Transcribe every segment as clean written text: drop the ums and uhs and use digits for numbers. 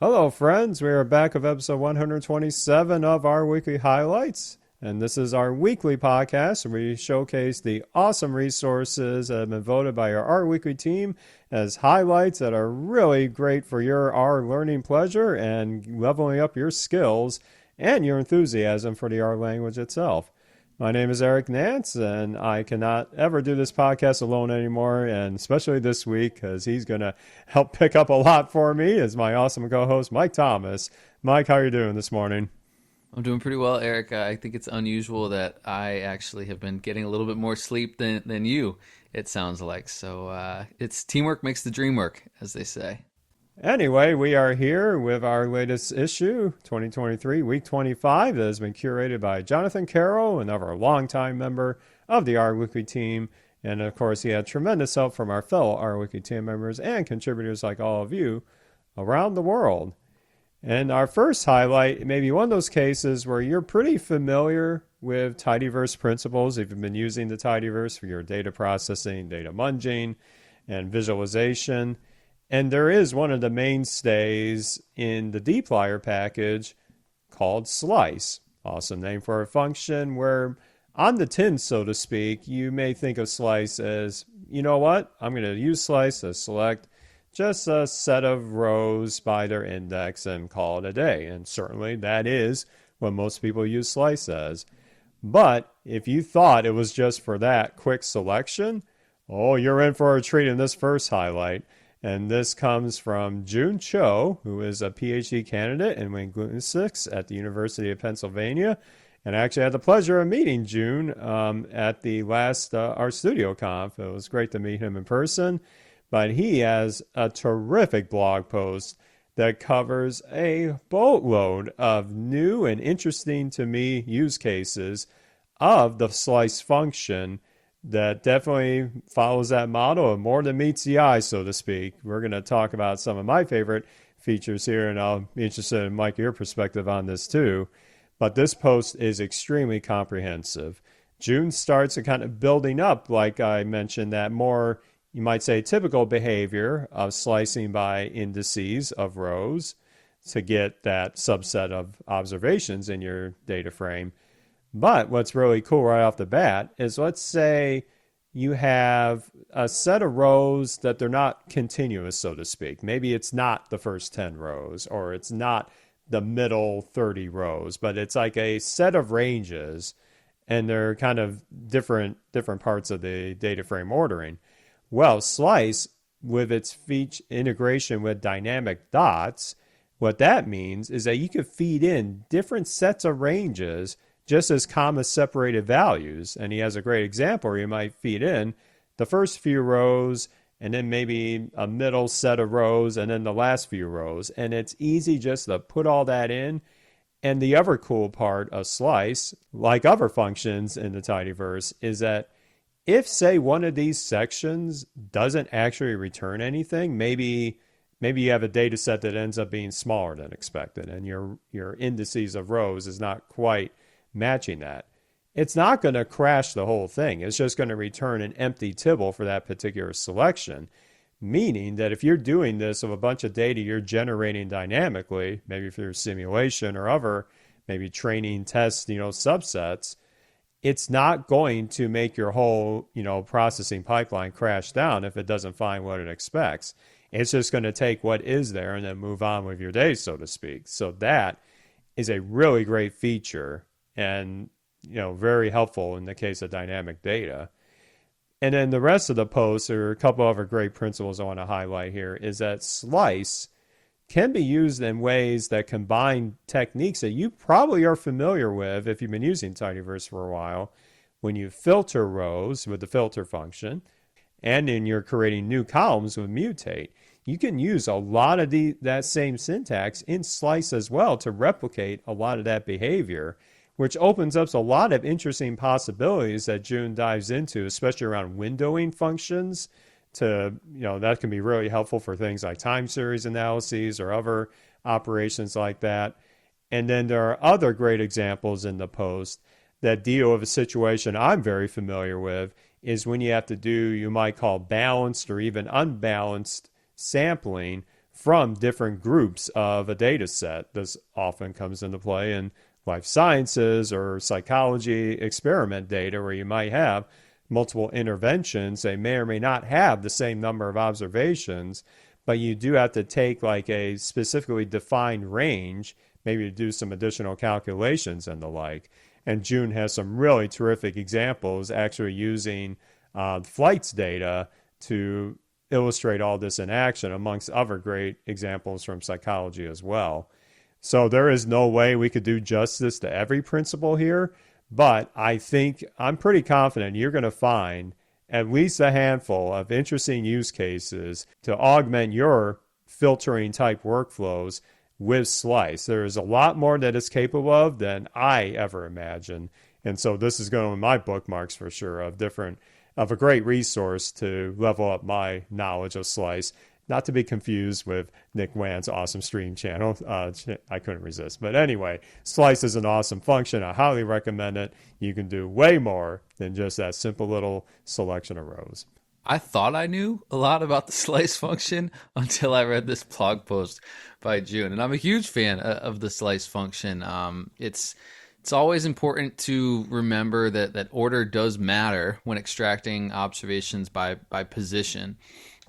Hello, friends. We are back with episode 127 of our weekly highlights. And this is our weekly podcast where we showcase the awesome resources that have been voted by our R Weekly team as highlights that are really great for your R learning pleasure and leveling up your skills and your enthusiasm for the R language itself. My name is iamYannC, and I cannot ever do this podcast alone anymore, and especially this week, because he's going to help pick up a lot for me as my awesome co-host, Mike Thomas. Mike, how are you doing this morning? I'm doing pretty well, Eric. I think it's unusual that I actually have been getting a little bit more sleep than you, it sounds like. So it's teamwork makes the dream work, as they say. Anyway, we are here with our latest issue, 2023, week 25, that has been curated by Jonathan Carroll, another longtime member of the R Weekly team. And of course, he had tremendous help from our fellow R Weekly team members and contributors like all of you around the world. And our first highlight may be one of those cases where you're pretty familiar with tidyverse principles if you've been using the tidyverse for your data processing, data munging, and visualization. And there is one of the mainstays in the dplyr package called slice. Awesome name for a function where on the tin, so to speak, you may think of slice as, you know what, I'm going to use slice to select just a set of rows by their index and call it a day. And certainly that is what most people use slice as. But if you thought it was just for that quick selection, oh, you're in for a treat in this first highlight. And this comes from June Cho, who is a PhD candidate in linguistics at the University of Pennsylvania. And I actually had the pleasure of meeting June at the last RStudio Conf. It was great to meet him in person. But he has a terrific blog post that covers a boatload of new and interesting to me use cases of the slice function that definitely follows that model of more than meets the eye, so to speak. We're going to talk about some of my favorite features here, and I'll be interested in, Mike, your perspective on this too. But this post is extremely comprehensive. June starts a kind of building up, like I mentioned, that more, you might say, typical behavior of slicing by indices of rows to get that subset of observations in your data frame. But what's really cool right off the bat is, let's say you have a set of rows that they're not continuous, so to speak. Maybe it's not the first 10 rows, or it's not the middle 30 rows, but it's like a set of ranges, and they're kind of different parts of the data frame ordering. Well, slice, with its integration with dynamic dots, what that means is that you could feed in different sets of ranges just as comma separated values. And he has a great example where you might feed in the first few rows and then maybe a middle set of rows and then the last few rows. And it's easy just to put all that in. And the other cool part of slice, like other functions in the tidyverse, is that if, say, one of these sections doesn't actually return anything, maybe you have a data set that ends up being smaller than expected and your indices of rows is not quite matching that, it's not going to crash the whole thing. It's just going to return an empty tibble for that particular selection, meaning that if you're doing this of a bunch of data you're generating dynamically, maybe for your simulation or other, maybe training test, subsets, it's not going to make your whole, processing pipeline crash down if it doesn't find what it expects. It's just going to take what is there and then move on with your day, so to speak. So that is a really great feature and, very helpful in the case of dynamic data. And then the rest of the post, there are a couple other great principles I want to highlight here, is that slice can be used in ways that combine techniques that you probably are familiar with if you've been using tidyverse for a while. When you filter rows with the filter function, and then you're creating new columns with mutate, you can use a lot of that same syntax in slice as well to replicate a lot of that behavior, which opens up a lot of interesting possibilities that June dives into, especially around windowing functions. That can be really helpful for things like time series analyses or other operations like that. And then there are other great examples in the post that deal with a situation I'm very familiar with, is when you have to do, you might call balanced or even unbalanced sampling from different groups of a data set. This often comes into play in life sciences or psychology experiment data where you might have multiple interventions. They may or may not have the same number of observations, but you do have to take like a specifically defined range, maybe to do some additional calculations and the like. And June has some really terrific examples actually using flights data to illustrate all this in action, amongst other great examples from psychology as well. So there is no way we could do justice to every principle here, but I think I'm pretty confident you're going to find at least a handful of interesting use cases to augment your filtering type workflows with Slice. There is a lot more that it's capable of than I ever imagined. And so this is going to be my bookmarks for sure of a great resource to level up my knowledge of Slice. Not to be confused with Nick Wann's awesome stream channel. I couldn't resist. But anyway, Slice is an awesome function. I highly recommend it. You can do way more than just that simple little selection of rows. I thought I knew a lot about the slice function until I read this blog post by June. And I'm a huge fan of the slice function. It's always important to remember that order does matter when extracting observations by position,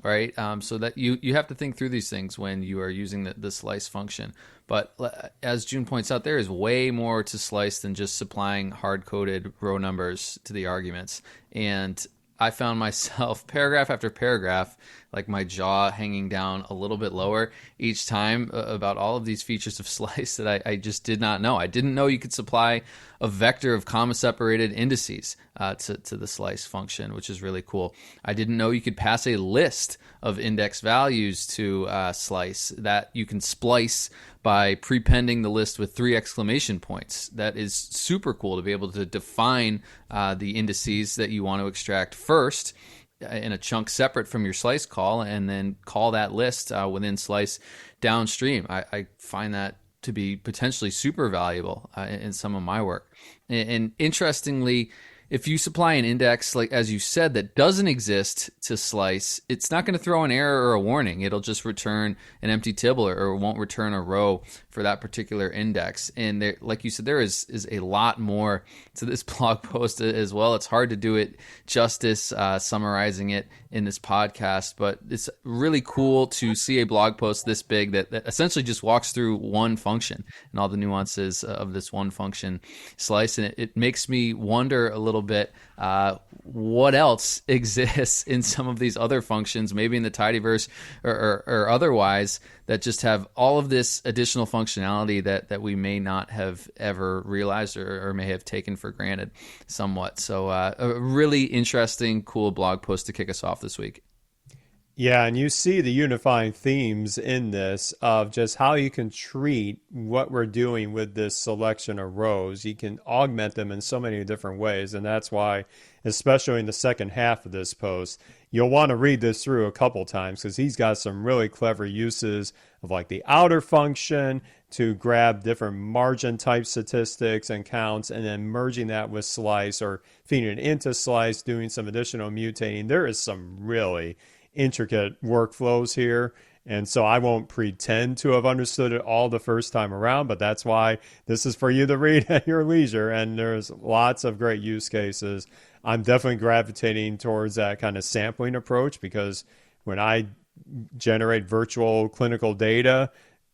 right? So that you have to think through these things when you are using the slice function. But as June points out, there is way more to slice than just supplying hard-coded row numbers to the arguments. And I found myself paragraph after paragraph, like my jaw hanging down a little bit lower each time about all of these features of Slice that I just did not know. I didn't know you could supply a vector of comma-separated indices to the Slice function, which is really cool. I didn't know you could pass a list of index values to Slice that you can splice by prepending the list with 3 exclamation points. That is super cool to be able to define the indices that you want to extract first in a chunk separate from your slice call, and then call that list within Slice downstream. I find that to be potentially super valuable in some of my work. And interestingly, if you supply an index, like as you said, that doesn't exist to Slice, it's not going to throw an error or a warning. It'll just return an empty tibble or won't return a row for that particular index. And there, like you said, there is a lot more to this blog post as well. It's hard to do it justice summarizing it in this podcast, but it's really cool to see a blog post this big that essentially just walks through one function and all the nuances of this one function Slice. And it makes me wonder a little bit what else exists in some of these other functions, maybe in the tidyverse or otherwise, that just have all of this additional functionality that we may not have ever realized or may have taken for granted somewhat. So a really interesting, cool blog post to kick us off this week. Yeah, and you see the unifying themes in this of just how you can treat what we're doing with this selection of rows. You can augment them in so many different ways, and that's why, especially in the second half of this post, you'll want to read this through a couple times because he's got some really clever uses of like the outer function to grab different margin type statistics and counts and then merging that with Slice or feeding it into Slice, doing some additional mutating. There is some really intricate workflows here. And so I won't pretend to have understood it all the first time around, but that's why this is for you to read at your leisure. And there's lots of great use cases. I'm definitely gravitating towards that kind of sampling approach because when I generate virtual clinical data,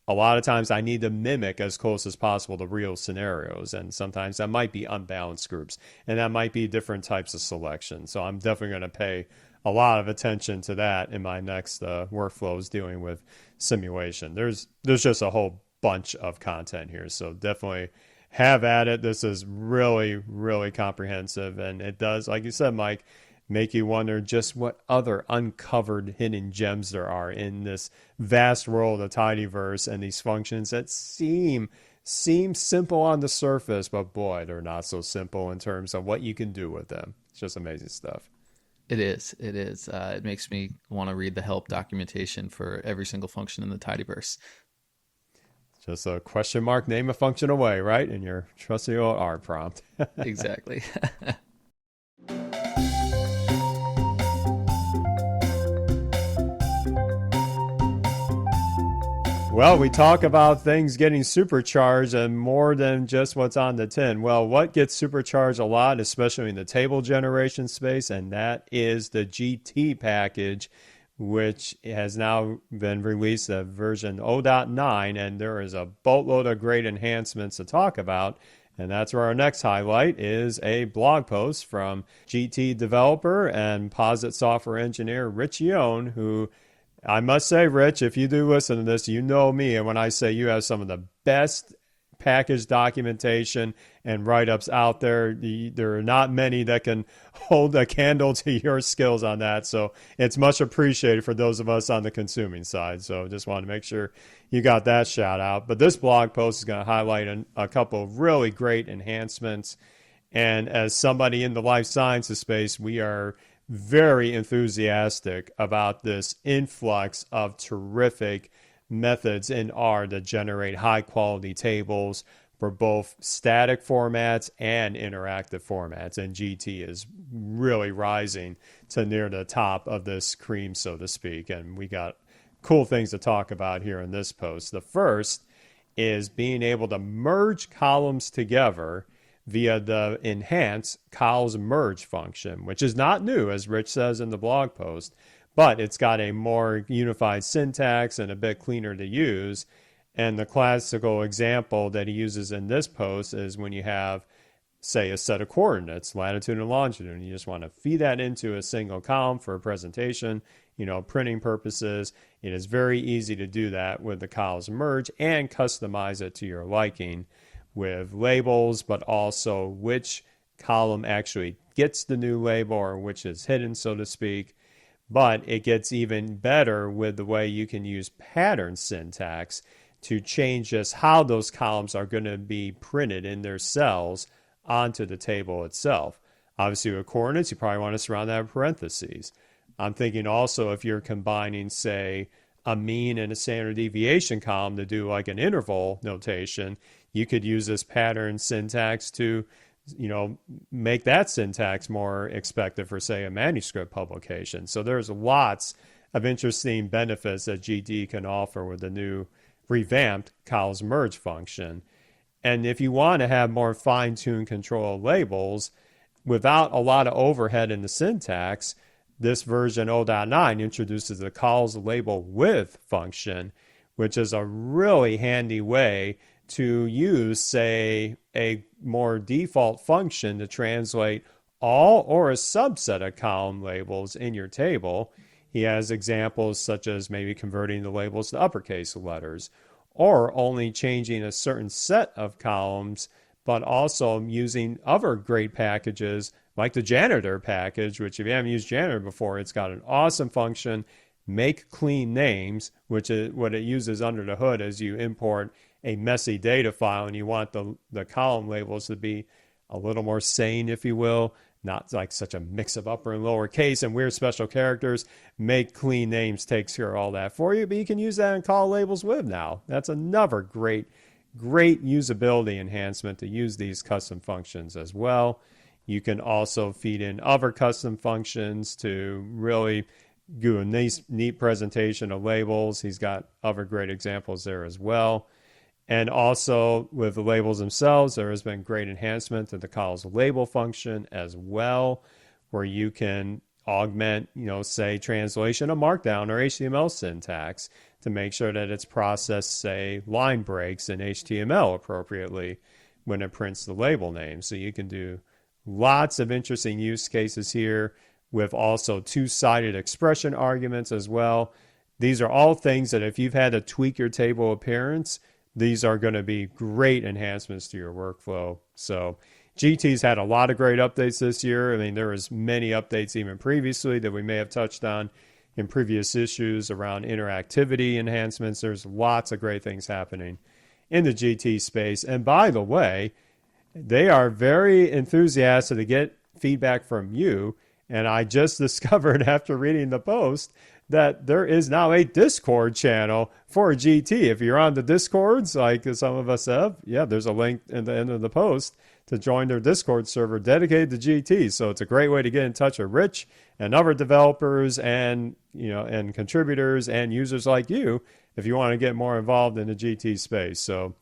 a lot of times I need to mimic as close as possible to real scenarios. And sometimes that might be unbalanced groups and that might be different types of selection. So I'm definitely going to pay a lot of attention to that in my next workflows dealing with simulation. There's just a whole bunch of content here. So definitely have at it. This is really, really comprehensive. And it does, like you said, Mike, make you wonder just what other uncovered hidden gems there are in this vast world of tidyverse and these functions that seem simple on the surface, but boy, they're not so simple in terms of what you can do with them. It's just amazing stuff. It is. It makes me want to read the help documentation for every single function in the tidyverse. Just a question mark, name a function away, right? In your trusty old R prompt. Exactly. Well, we talk about things getting supercharged and more than just what's on the tin. Well, what gets supercharged a lot, especially in the table generation space, and that is the GT package, which has now been released at version 0.9, and there is a boatload of great enhancements to talk about. And that's where our next highlight is a blog post from GT developer and Posit software engineer Rich Yone, who I must say, Rich, if you do listen to this, you know me. And when I say you have some of the best package documentation and write-ups out there, there are not many that can hold a candle to your skills on that. So it's much appreciated for those of us on the consuming side. So just want to make sure you got that shout out. But this blog post is going to highlight a couple of really great enhancements. And as somebody in the life sciences space, we are very enthusiastic about this influx of terrific methods in R to generate high quality tables for both static formats and interactive formats. And GT is really rising to near the top of this cream, so to speak. And we got cool things to talk about here in this post. The first is being able to merge columns together via the enhance cols merge function, which is not new, as Rich says in the blog post, but it's got a more unified syntax and a bit cleaner to use. And the classical example that he uses in this post is when you have, say, a set of coordinates, latitude and longitude, and you just want to feed that into a single column for a presentation, printing purposes. It is very easy to do that with the cols merge and customize it to your liking, with labels, but also which column actually gets the new label or which is hidden, so to speak. But it gets even better with the way you can use pattern syntax to change just how those columns are going to be printed in their cells onto the table itself. Obviously, with coordinates, you probably want to surround that with parentheses. I'm thinking also if you're combining, say, a mean and a standard deviation column to do like an interval notation, you could use this pattern syntax to, make that syntax more expected for, say, a manuscript publication. So there's lots of interesting benefits that GT can offer with the new revamped cols merge function. And if you want to have more fine-tuned control of labels without a lot of overhead in the syntax, this version 0.9 introduces the cols label with function, which is a really handy way to use, say, a more default function to translate all or a subset of column labels in your table. He has examples such as maybe converting the labels to uppercase letters, or only changing a certain set of columns, but also using other great packages like the janitor package, which if you haven't used janitor before, it's got an awesome function, make clean names, which is what it uses under the hood as you import a messy data file and you want the column labels to be a little more sane, if you will, not like such a mix of upper and lower case and weird special characters. Make clean names takes care of all that for you, but you can use that in col labels with now. That's another great usability enhancement to use these custom functions as well. You can also feed in other custom functions to really do a neat presentation of labels. He's got other great examples there as well. And also with the labels themselves, there has been great enhancement to the cols label function as well, where you can augment, say, translation of Markdown or HTML syntax to make sure that it's processed, say, line breaks in HTML appropriately when it prints the label name. So you can do lots of interesting use cases here with also two-sided expression arguments as well. These are all things that if you've had to tweak your table appearance, these are going to be great enhancements to your workflow. So GT's had a lot of great updates this year. I mean, there was many updates even previously that we may have touched on in previous issues around interactivity enhancements. There's lots of great things happening in the GT space. And by the way, they are very enthusiastic to get feedback from you. And I just discovered after reading the post that there is now a Discord channel for GT. If you're on the Discords, like some of us have, there's a link at the end of the post to join their Discord server dedicated to GT. So it's a great way to get in touch with Rich and other developers and, and contributors and users like you if you want to get more involved in the GT space. So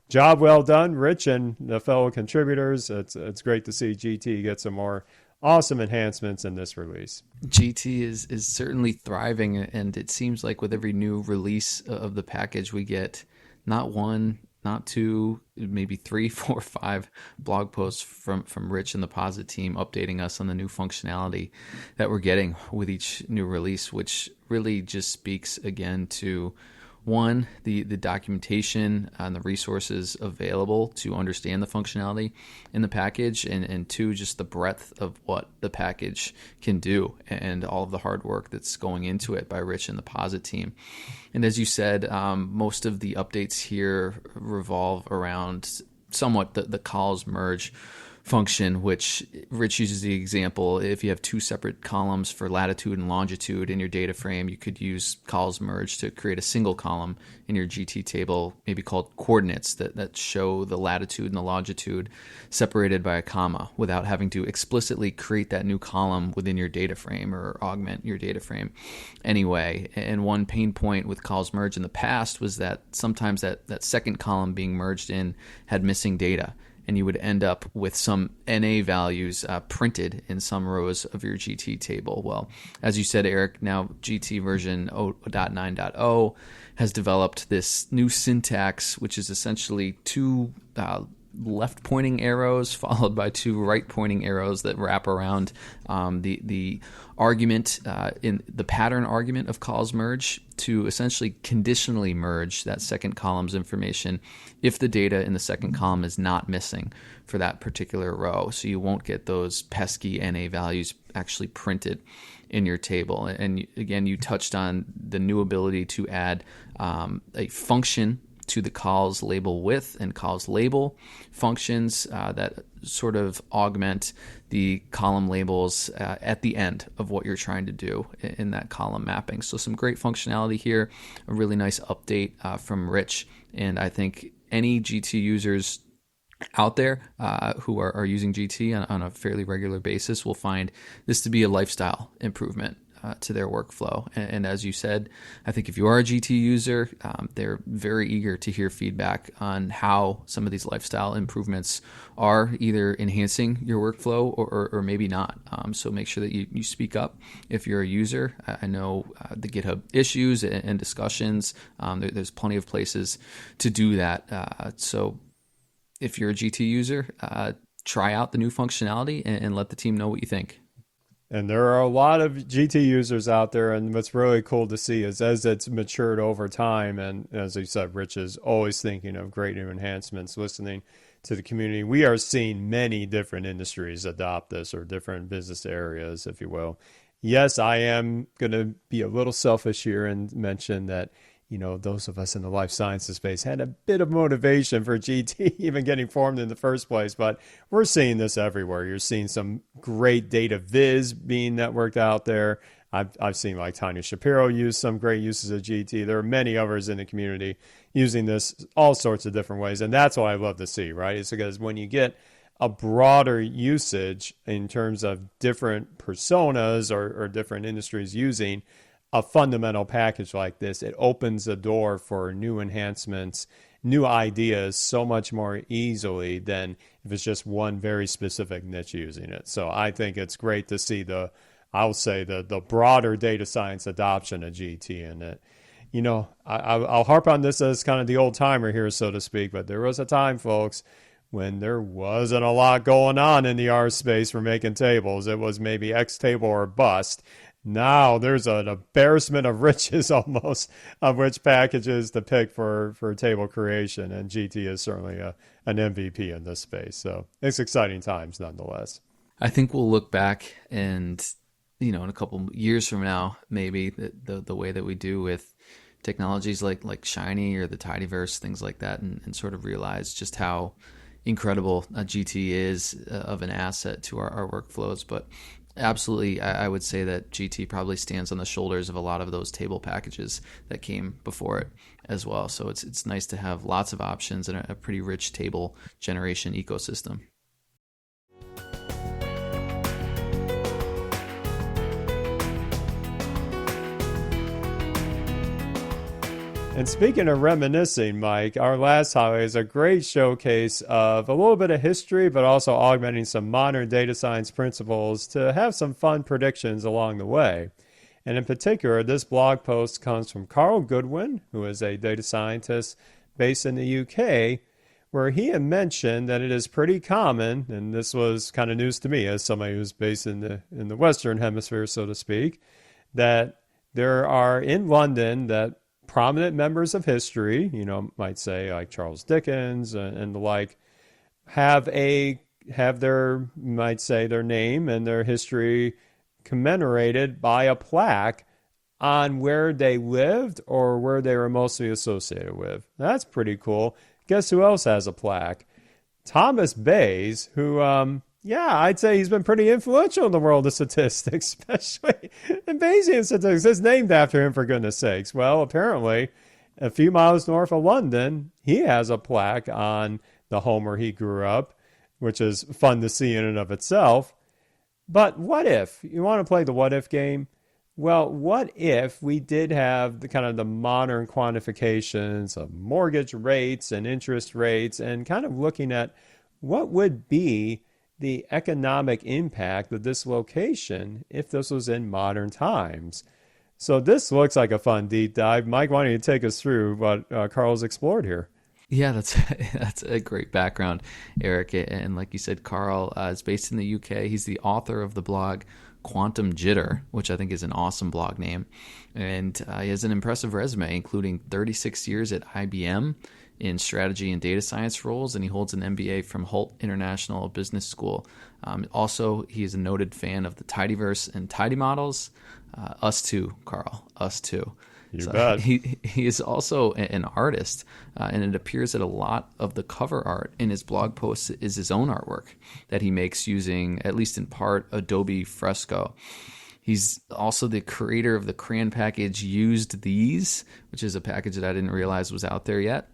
job well done, Rich and the fellow contributors. It's great to see GT get some more awesome enhancements in this release. GT is certainly thriving, and it seems like with every new release of the package, we get not one, not two, maybe 3, 4, 5 blog posts from Rich and the Posit team updating us on the new functionality that we're getting with each new release, which really just speaks again to one, the documentation and the resources available to understand the functionality in the package, and two, just the breadth of what the package can do and all of the hard work that's going into it by Rich and the Posit team. And as you said, most of the updates here revolve around somewhat the calls merge function, which Rich uses the example. If you have 2 separate columns for latitude and longitude in your data frame, you could use calls merge to create a single column in your GT table, maybe called coordinates, that show the latitude and the longitude separated by a comma without having to explicitly create that new column within your data frame or augment your data frame anyway. And one pain point with calls merge in the past was that sometimes that second column being merged in had missing data, and you would end up with some NA values printed in some rows of your GT table. Well, as you said, Eric, now GT version 0.9.0 has developed this new syntax, which is essentially 2 left-pointing arrows followed by 2 right-pointing arrows that wrap around the argument in the pattern argument of calls merge to essentially conditionally merge that second column's information if the data in the second column is not missing for that particular row. So you won't get those pesky NA values actually printed in your table. And again, you touched on the new ability to add a function to the calls label with and calls label functions that sort of augment the column labels at the end of what you're trying to do in that column mapping. So some great functionality here, a really nice update from Rich, and I think any GT users out there who are using GT on a fairly regular basis will find this to be a lifestyle improvement to their workflow. And as you said, I think if you are a GT user, they're very eager to hear feedback on how some of these lifestyle improvements are either enhancing your workflow or maybe not. So make sure that you speak up if you're a user. I know the GitHub issues and discussions, there's plenty of places to do that. So if you're a GT user, try out the new functionality and let the team know what you think. And there are a lot of GT users out there, and what's really cool to see is as it's matured over time, and as you said, Rich is always thinking of great new enhancements, listening to the community. We are seeing many different industries adopt this, or different business areas, if you will. Yes, I am going to be a little selfish here and mention that, you know, those of us in the life sciences space had a bit of motivation for GT even getting formed in the first place, but we're seeing this everywhere. You're seeing some great data viz being networked out there. I've seen like Tanya Shapiro use some great uses of GT. There are many others in the community using this all sorts of different ways, and that's what I love to see, right? It's because when you get a broader usage in terms of different personas or different industries using a fundamental package like this, it opens the door for new enhancements, new ideas so much more easily than if it's just one very specific niche using it. So I think it's great to see the broader data science adoption of GT in it. You know, I'll harp on this as kind of the old timer here, so to speak, but there was a time, folks, when there wasn't a lot going on in the R space for making tables. It was maybe X table or bust. Now there's an embarrassment of riches almost of which packages to pick for table creation, and GT is certainly an MVP in this space. So it's exciting times nonetheless. I think we'll look back and, you know, in a couple years from now, maybe the way that we do with technologies like Shiny or the Tidyverse, things like that, and sort of realize just how incredible a GT is of an asset to our workflows. But absolutely, I would say that GT probably stands on the shoulders of a lot of those table packages that came before it as well. So it's nice to have lots of options and a pretty rich table generation ecosystem. And speaking of reminiscing, Mike, our last highlight is a great showcase of a little bit of history, but also augmenting some modern data science principles to have some fun predictions along the way. And in particular, this blog post comes from Carl Goodwin, who is a data scientist based in the UK, where he had mentioned that it is pretty common, and this was kind of news to me as somebody who's based in the Western Hemisphere, so to speak, that there are in London that prominent members of history, might say like Charles Dickens and the like, have their, might say, their name and their history commemorated by a plaque on where they lived or where they were mostly associated with. That's pretty cool. Guess who else has a plaque? Thomas Bayes, who, I'd say he's been pretty influential in the world of statistics, especially in Bayesian statistics. It's named after him, for goodness sakes. Well, apparently, a few miles north of London, he has a plaque on the home where he grew up, which is fun to see in and of itself. But what if? You want to play the what if game? Well, what if we did have the modern quantifications of mortgage rates and interest rates and kind of looking at what would be the economic impact of this location if this was in modern times? So this looks like a fun deep dive. Mike, why don't you take us through what Carl's explored here? Yeah, that's a great background, Eric. And like you said, Carl is based in the UK. He's the author of the blog Quantum Jitter, which I think is an awesome blog name. And he has an impressive resume, including 36 years at IBM in strategy and data science roles, and he holds an MBA from Hult International Business School. Also, he is a noted fan of the tidyverse and tidy models. Us too, Carl. Us too. You bet. He is also an artist, and it appears that a lot of the cover art in his blog posts is his own artwork that he makes using, at least in part, Adobe Fresco. He's also the creator of the CRAN package Used These, which is a package that I didn't realize was out there yet.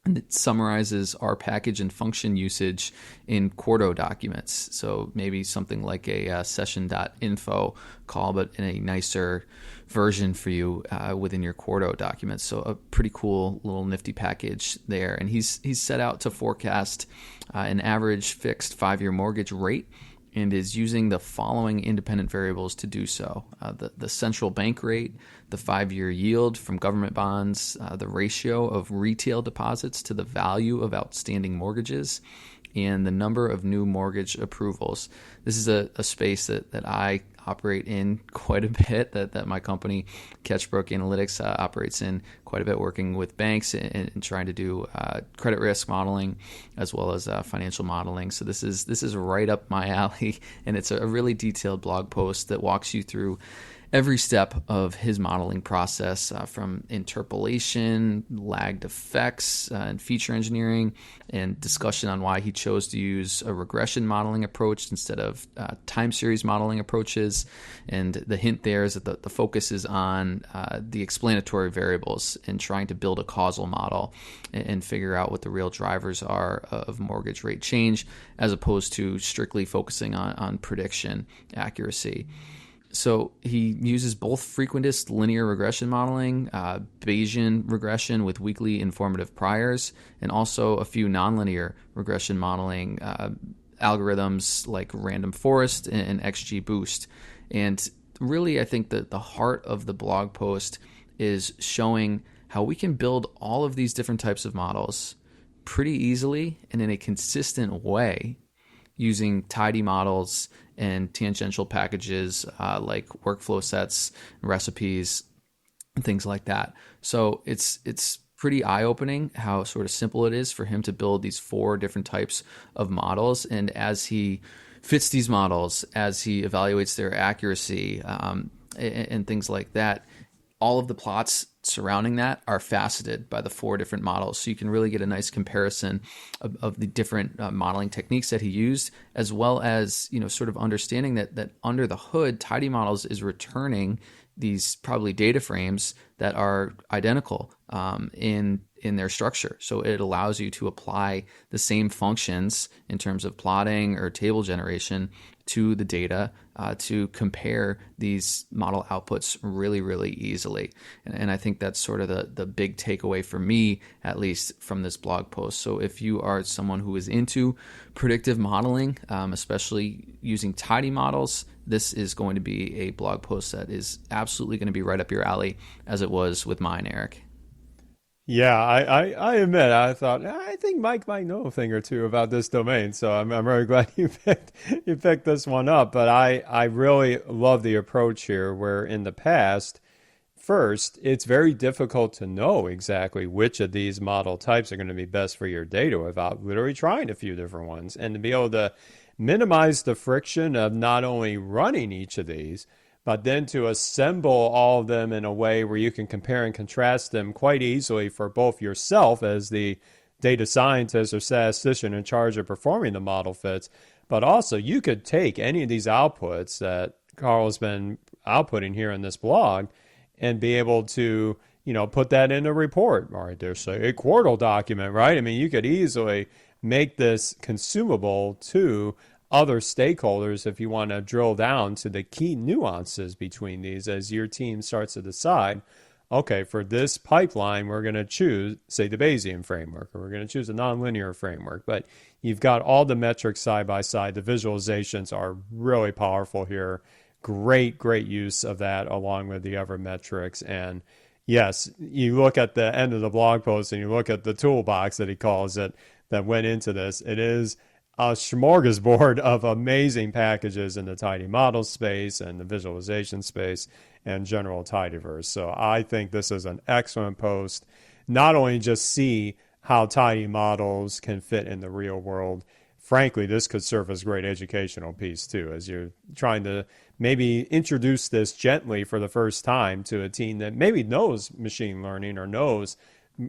And it summarizes our package and function usage in Quarto documents. So maybe something like a session.info call, but in a nicer version for you within your Quarto documents. So a pretty cool little nifty package there. And he's set out to forecast an average fixed 5-year mortgage rate and is using the following independent variables to do so. The central bank rate, the 5-year yield from government bonds, the ratio of retail deposits to the value of outstanding mortgages, and the number of new mortgage approvals. This is a space that I operate in quite a bit, that my company, Catchbrook Analytics, operates in quite a bit, working with banks and trying to do credit risk modeling as well as financial modeling. So this is right up my alley, and it's a really detailed blog post that walks you through every step of his modeling process, from interpolation, lagged effects, and feature engineering, and discussion on why he chose to use a regression modeling approach instead of time series modeling approaches. And the hint there is that the focus is on the explanatory variables and trying to build a causal model and figure out what the real drivers are of mortgage rate change, as opposed to strictly focusing on prediction accuracy. So he uses both frequentist linear regression modeling, Bayesian regression with weakly informative priors, and also a few nonlinear regression modeling algorithms like random forest and XGBoost. And really, I think that the heart of the blog post is showing how we can build all of these different types of models pretty easily and in a consistent way using tidy models and tangential packages like workflow sets, recipes, and things like that. So it's pretty eye-opening how sort of simple it is for him to build these 4 different types of models. And as he fits these models, as he evaluates their accuracy and things like that, all of the plots surrounding that are faceted by the 4 different models. So you can really get a nice comparison of the different modeling techniques that he used, as well as, sort of understanding that under the hood, Tidy Models is returning these probably data frames that are identical in their structure. So it allows you to apply the same functions in terms of plotting or table generation to the data to compare these model outputs really, really easily. And I think that's sort of the big takeaway for me, at least from this blog post. So if you are someone who is into predictive modeling, especially using tidy models, this is going to be a blog post that is absolutely going to be right up your alley, as it was with mine, Eric. Yeah, I admit, I think Mike might know a thing or two about this domain, so I'm very glad you picked this one up. But I really love the approach here, where in the past, first, it's very difficult to know exactly which of these model types are going to be best for your data without literally trying a few different ones, and to be able to minimize the friction of not only running each of these, but then to assemble all of them in a way where you can compare and contrast them quite easily for both yourself as the data scientist or statistician in charge of performing the model fits, but also you could take any of these outputs that Carl's been outputting here in this blog and be able to, put that in a report, or there's say a quartal document, right? I mean, you could easily make this consumable to other stakeholders if you want to drill down to the key nuances between these as your team starts to decide, okay, for this pipeline, we're going to choose, say, the Bayesian framework, or we're going to choose a nonlinear framework. But you've got all the metrics side by side. The visualizations are really powerful here. Great use of that along with the other metrics. And yes, you look at the end of the blog post and you look at the toolbox that he calls it that went into this. It is a smorgasbord of amazing packages in the tidy model space and the visualization space and general tidyverse. So I think this is an excellent post. Not only just see how tidy models can fit in the real world, frankly, this could serve as a great educational piece too, as you're trying to maybe introduce this gently for the first time to a team that maybe knows machine learning or knows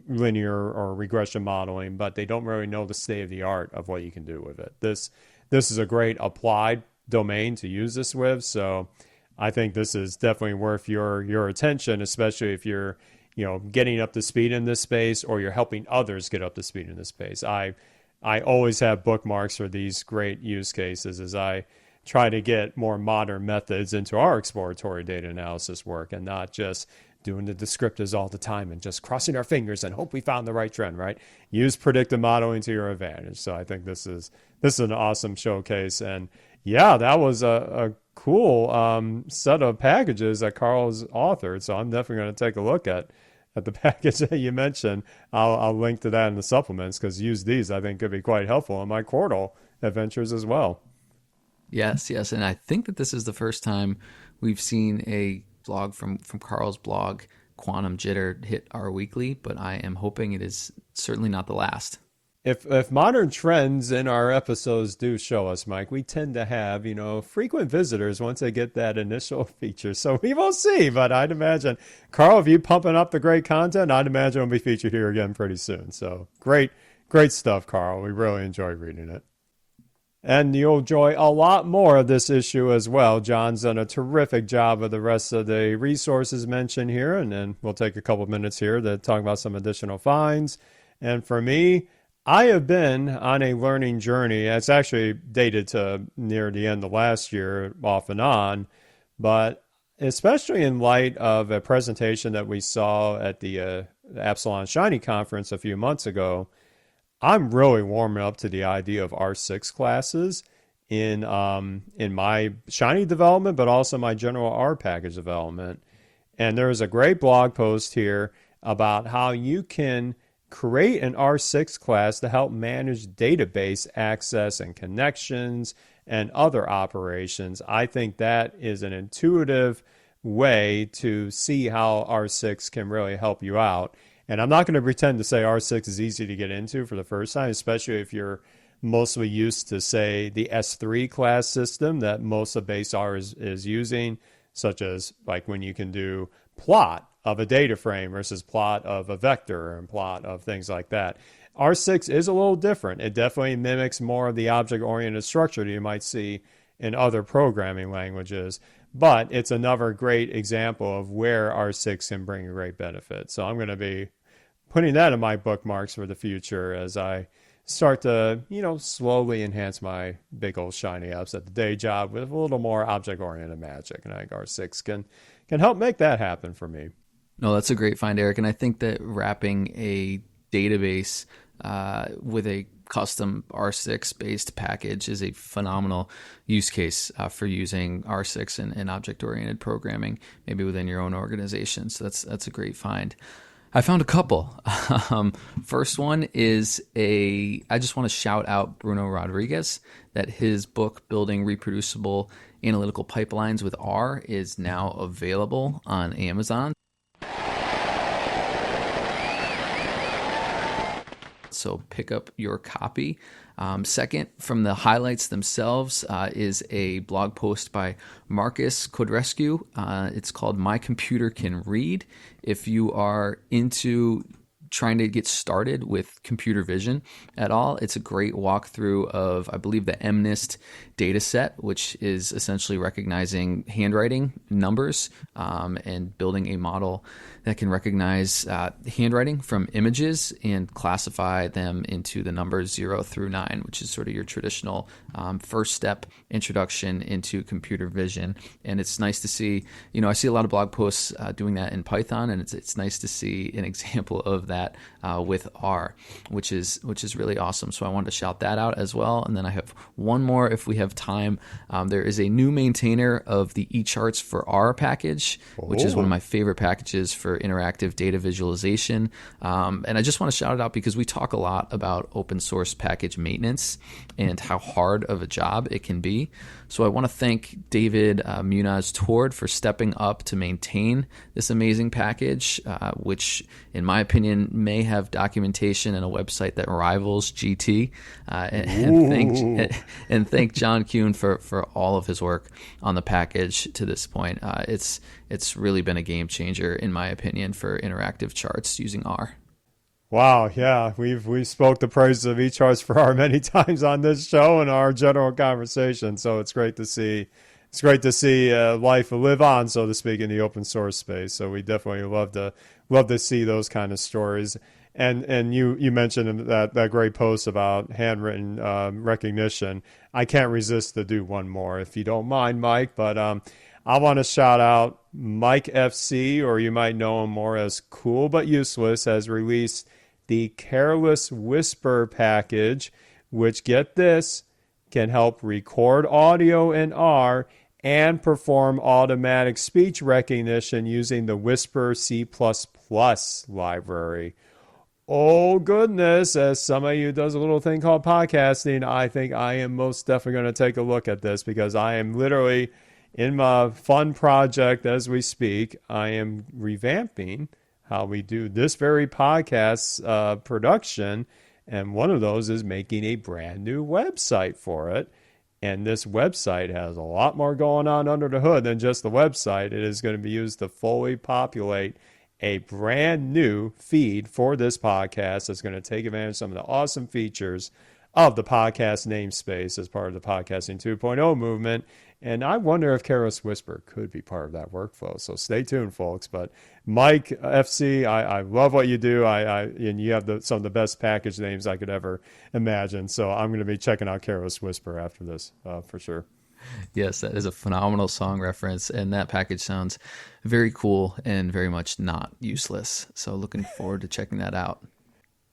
linear or regression modeling, but they don't really know the state of the art of what you can do with it. This is a great applied domain to use this with. So I think this is definitely worth your attention, especially if you're getting up to speed in this space or you're helping others get up to speed in this space. I always have bookmarks for these great use cases as I try to get more modern methods into our exploratory data analysis work and not just doing the descriptives all the time and just crossing our fingers and hope we found the right trend, right? Use predictive modeling to your advantage. So I think this is an awesome showcase. And yeah, that was a cool set of packages that Carl's authored. So I'm definitely going to take a look at the package that you mentioned. I'll link to that in the supplements because use these I think could be quite helpful in my Quartal adventures as well. Yes. And I think that this is the first time we've seen a blog from Carl's blog, Quantum Jitter, hit our weekly, but I am hoping it is certainly not the last. If modern trends in our episodes do show us, Mike, we tend to have, frequent visitors once they get that initial feature. So we will see, but I'd imagine, Carl, if you pumping up the great content, I'd imagine it'll be featured here again pretty soon. So great stuff, Carl. We really enjoy reading it. And you'll enjoy a lot more of this issue as well. John's done a terrific job of the rest of the resources mentioned here, and then we'll take a couple of minutes here to talk about some additional finds. And for me, I have been on a learning journey. It's actually dated to near the end of last year, off and on, but especially in light of a presentation that we saw at the Epsilon Shiny conference a few months ago, I'm really warming up to the idea of R6 classes in my Shiny development, but also my general R package development. And there's a great blog post here about how you can create an R6 class to help manage database access and connections and other operations. I think that is an intuitive way to see how R6 can really help you out. And I'm not going to pretend to say R6 is easy to get into for the first time, especially if you're mostly used to, say, the S3 class system that most of base R is using, such as like when you can do plot of a data frame versus plot of a vector and plot of things like that. R6 is a little different. It definitely mimics more of the object-oriented structure that you might see in other programming languages. But it's another great example of where R6 can bring a great benefit. So I'm going to be putting that in my bookmarks for the future as I start to, slowly enhance my big old shiny apps at the day job with a little more object-oriented magic. And I think R6 can help make that happen for me. No, that's a great find, Eric. And I think that wrapping a database with a custom R6 based package is a phenomenal use case for using R6 and object oriented programming, maybe within your own organization. So that's a great find. I found a couple. First one is I just want to shout out Bruno Rodriguez, that his book, Building Reproducible Analytical Pipelines with R, is now available on Amazon. So pick up your copy. Second, from the highlights themselves is a blog post by Marcus Codrescu. It's called My Computer Can Read. If you are into trying to get started with computer vision at all, it's a great walkthrough of, I believe, the MNIST data set, which is essentially recognizing handwriting numbers and building a model that can recognize handwriting from images and classify them into the numbers 0 through 9, which is sort of your traditional first step introduction into computer vision. And it's nice to see, I see a lot of blog posts doing that in Python, and it's nice to see an example of that with R, which is really awesome. So I wanted to shout that out as well. And then I have one more if we have time. There is a new maintainer of the eCharts for R package, which is one of my favorite packages for interactive data visualization. And I just want to shout it out because we talk a lot about open source package maintenance and how hard of a job it can be. So I want to thank David Munaz-Tord for stepping up to maintain this amazing package, which in my opinion may have documentation and a website that rivals GT. And thank John Kuhn for all of his work on the package to this point. It's really been a game changer in my opinion for interactive charts using R. Wow, yeah, we've spoke the praises of eCharts for R many times on this show and our general conversation. So it's great to see. It's great to see life live on, so to speak, in the open source space. So we definitely love to see those kind of stories. And you mentioned that great post about handwritten recognition. I can't resist to do one more, if you don't mind, Mike. But I want to shout out Mike FC, or you might know him more as Cool But Useless, has released the Careless Whisper package, which, get this, can help record audio in R and perform automatic speech recognition using the Whisper C++ library. Oh, goodness. As somebody who does a little thing called podcasting, I think I am most definitely going to take a look at this, because I am literally in my fun project as we speak. I am revamping how we do this very podcast production. And one of those is making a brand new website for it. And this website has a lot more going on under the hood than just the website. It is going to be used to fully populate a brand new feed for this podcast that's going to take advantage of some of the awesome features of the podcast namespace as part of the Podcasting 2.0 movement. And I wonder if Careless Whisper could be part of that workflow. So stay tuned, folks. But Mike FC, I love what you do. And you have some of the best package names I could ever imagine. So I'm going to be checking out Careless Whisper after this for sure. Yes, that is a phenomenal song reference, and that package sounds very cool and very much not useless. So looking forward to checking that out.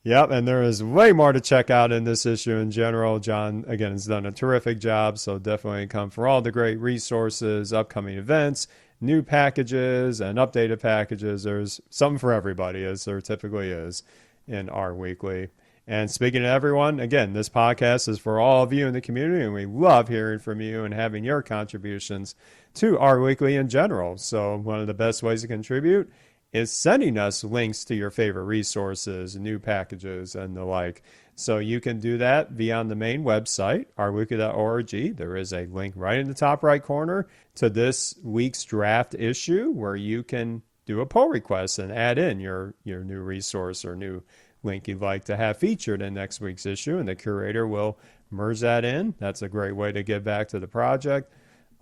Yep, and there is way more to check out in this issue in general. John, again, has done a terrific job, so definitely come for all the great resources, upcoming events, new packages, and updated packages. There's something for everybody, as there typically is in our weekly. And speaking to everyone, again, this podcast is for all of you in the community, and we love hearing from you and having your contributions to our weekly in general. So one of the best ways to contribute is sending us links to your favorite resources, new packages, and the like. So you can do that via the main website, ourweekly.org. There is a link right in the top right corner to this week's draft issue where you can do a pull request and add in your new resource or new link you'd like to have featured in next week's issue, and the curator will merge that in. That's a great way to give back to the project.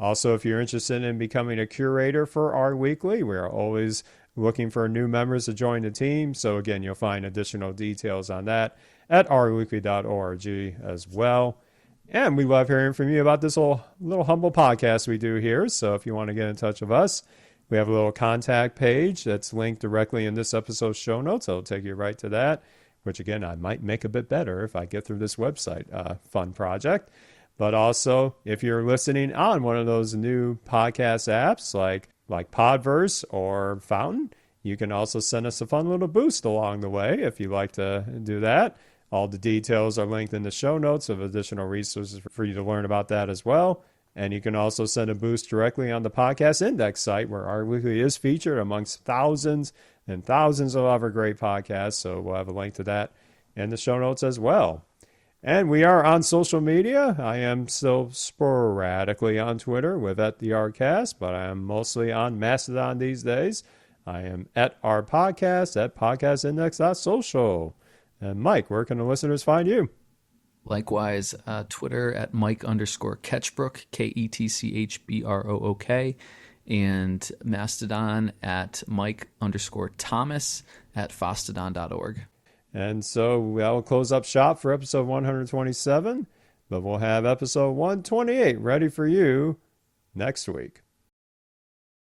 Also, if you're interested in becoming a curator for our weekly, we are always looking for new members to join the team. So again, you'll find additional details on that at rweekly.org as well. And we love hearing from you about this little humble podcast we do here. So if you want to get in touch with us, we have a little contact page that's linked directly in this episode's show notes. It'll take you right to that, which again, I might make a bit better if I get through this website. Fun project. But also, if you're listening on one of those new podcast apps like Podverse or Fountain, you can also send us a fun little boost along the way if you'd like to do that. All the details are linked in the show notes of additional resources for you to learn about that as well. And you can also send a boost directly on the podcast index site where Our Weekly is featured amongst thousands and thousands of other great podcasts. So we'll have a link to that in the show notes as well. And we are on social media. I am still sporadically on Twitter with @TheRcast, but I am mostly on Mastodon these days. I am at our podcast at podcastindex.social. And Mike, where can the listeners find you? Likewise, Twitter at Mike_Ketchbrook, KETCHBROOK, and Mastodon at Mike_Thomas at fostodon.org. And so we'll close up shop for episode 127, but we'll have episode 128 ready for you next week.